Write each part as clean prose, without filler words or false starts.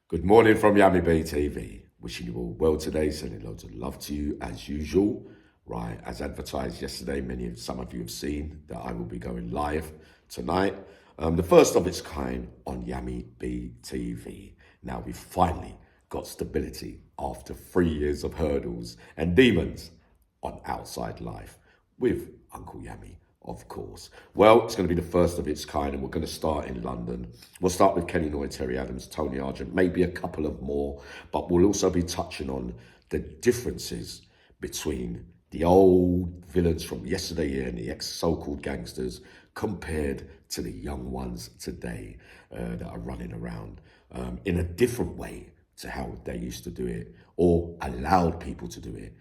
Good morning from Yami Bay TV. Wishing you all well today, sending loads of love to you as usual. Right, as advertised yesterday, some of you have seen that I will be going live tonight. The first of its kind on Yami B TV. Now we've finally got stability after 3 years of hurdles and demons on Outside Life with Uncle Yami, of course. Well, it's going to be the first of its kind, and we're going to start in London. We'll start with Kenny Noye, Terry Adams, Tony Argent, maybe a couple of more, but we'll also be touching on the differences between the old villains from yesterday and the ex-so-called gangsters compared to the young ones today that are running around in a different way to how they used to do it or allowed people to do it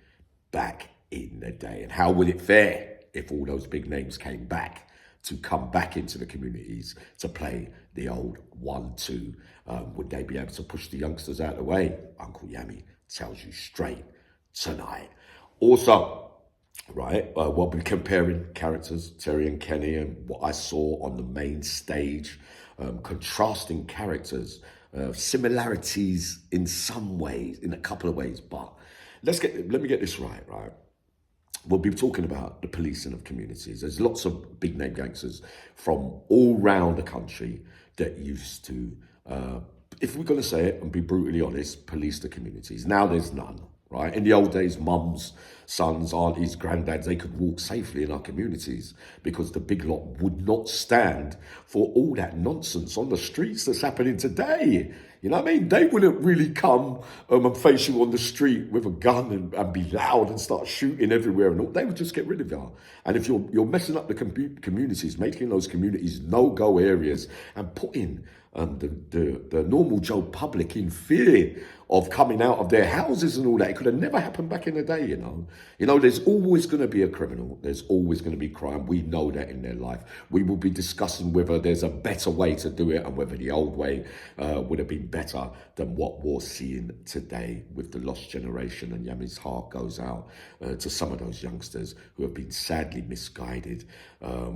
back in the day. And how will it fare if all those big names came back to come back into the communities to play the old 1-2? Would they be able to push the youngsters out of the way? Uncle Yami tells you straight tonight. Also, right, we'll be comparing characters, Terry and Kenny, and what I saw on the main stage, contrasting characters, similarities in some ways, in a couple of ways, but let me get this right. We'll be talking about the policing of communities. There's lots of big name gangsters from all round the country that used to, if we're going to say it and be brutally honest, police the communities. Now there's none, right? In the old days, mums, sons, aunties, granddads, they could walk safely in our communities because the big lot would not stand for all that nonsense on the streets that's happening today. You know what I mean? They wouldn't really come and face you on the street with a gun and be loud and start shooting everywhere and all. They would just get rid of you. And if you're messing up the communities, making those communities no-go areas and putting the normal Joe public in fear of coming out of their houses and all that, it could have never happened back in the day, you know. You know, there's always going to be a criminal. There's always going to be crime. We know that in their life. We will be discussing whether there's a better way to do it and whether the old way would have been better than what we're seeing today with the lost generation. And Yami's heart goes out to some of those youngsters who have been sadly misguided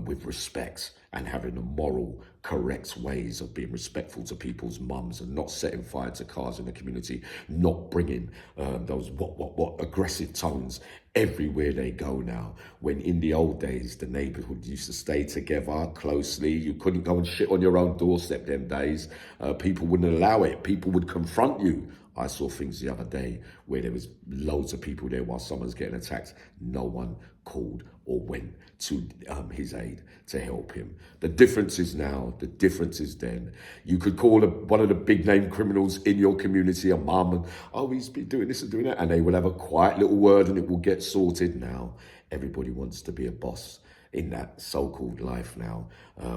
with respect and having the moral, correct ways of being respectful to people's mums and not setting fire to cars in the community, not bringing those what aggressive tones everywhere they go now. When in the old days, the neighborhood used to stay together closely. You couldn't go and shit on your own doorstep them days. People wouldn't allow it. People would confront you. I saw things the other day where there was loads of people there while someone's getting attacked. No one called or went to his aid to help him. The difference is now, the difference is then. You could call one of the big name criminals in your community a mum and, oh, he's been doing this and doing that, and they will have a quiet little word and it will get sorted. Now everybody wants to be a boss in that so-called life now,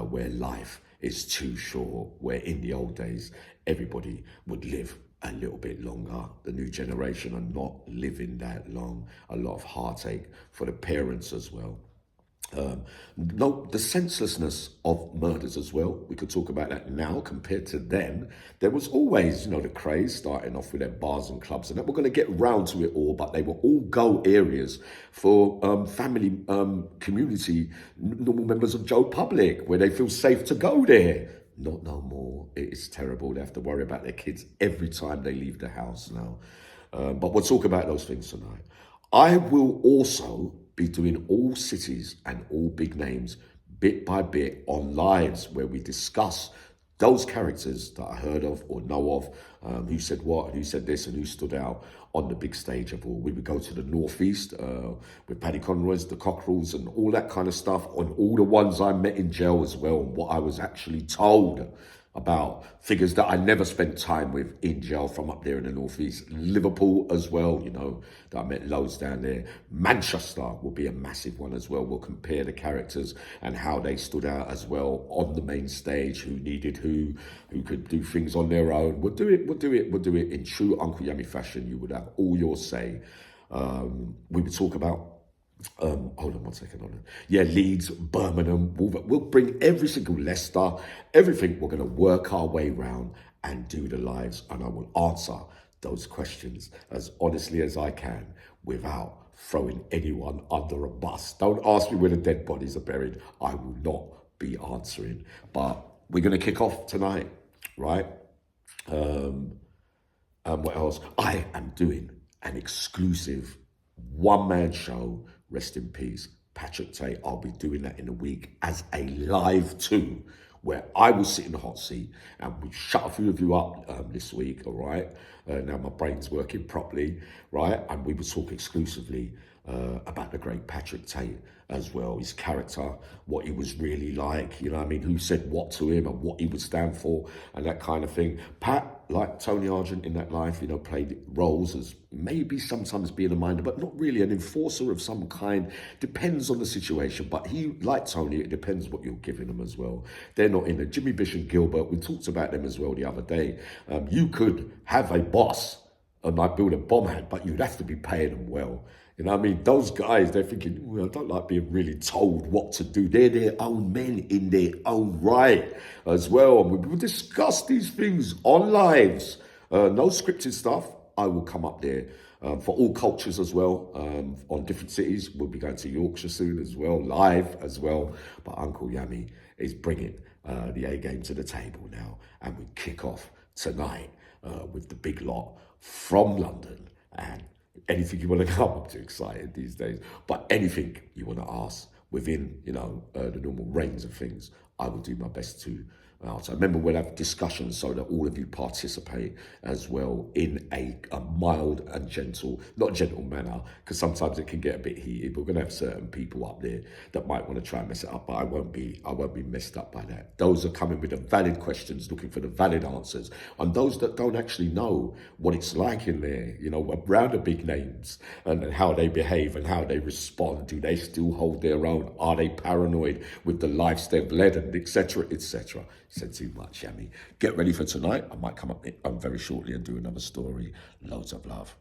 where life is too short, where in the old days everybody would live a little bit longer. The new generation are not living that long. A lot of heartache for the parents as well. No, the senselessness of murders as well. We could talk about that now compared to then. There was always, you know, the craze starting off with their bars and clubs, and that we're going to get round to it all, but they were all go areas for family, community, normal members of Joe Public, where they feel safe to go there. Not no more. It is terrible. They have to worry about their kids every time they leave the house now. But we'll talk about those things tonight. I will also be doing all cities and all big names bit by bit on lives where we discuss those characters that I heard of or know of, who said what, who said this, and who stood out on the big stage of all. We would go to the Northeast with Paddy Conroy's, the Cockerels, and all that kind of stuff, on all the ones I met in jail as well, and what I was actually told about figures that I never spent time with in jail from up there in the Northeast. Liverpool as well, you know, that I met loads down there. Manchester will be a massive one as well. We'll compare the characters and how they stood out as well on the main stage, who needed who could do things on their own. We'll do it in true Uncle Yami fashion. You would have all your say. We would talk about hold on one second. Yeah, Leeds, Birmingham, Wolverhampton. We'll bring every single Leicester, everything. We're going to work our way round and do the lives, and I will answer those questions as honestly as I can without throwing anyone under a bus. Don't ask me where the dead bodies are buried. I will not be answering. But we're going to kick off tonight, right? What else? I am doing an exclusive one-man show, rest in peace, Patrick Tate. I'll be doing that in a week as a live too, where I will sit in the hot seat and we shut a few of you up this week, all right? Now my brain's working properly, right? And we will talk exclusively about the great Patrick Tate as well, his character, what he was really like, you know what I mean, who said what to him and what he would stand for and that kind of thing. Pat, like Tony Argent in that life, you know, played roles as maybe sometimes being a minder, but not really an enforcer of some kind. Depends on the situation, but he, like Tony, it depends what you're giving them as well. They're not in the Jimmy Bishop Gilbert, we talked about them as well the other day. You could have a boss and might build a bomb head, but you'd have to be paying them well. You know what I mean? Those guys, they're thinking, well, I don't like being really told what to do. They're their own men in their own right as well. And we will discuss these things on lives. No scripted stuff. I will come up there for all cultures as well, on different cities. We'll be going to Yorkshire soon as well, live as well. But Uncle Yami is bringing the A game to the table now. And we kick off tonight with the big lot from London. And anything you want to come up to, excited these days, but anything you want to ask within, you know, the normal range of things, I will do my best to answer. Remember, we'll have discussions so that all of you participate as well in a mild and gentle, not gentle manner, because sometimes it can get a bit heated, but we're going to have certain people up there that might want to try and mess it up, but I won't be messed up by that. Those are coming with the valid questions, looking for the valid answers, and those that don't actually know what it's like in there, you know, around the big names and how they behave and how they respond. Do they still hold their own? Are they paranoid with the lives they've led, and etc., etc.? Said too much, Yami. Get ready for tonight. I might come up very shortly and do another story. Loads of love.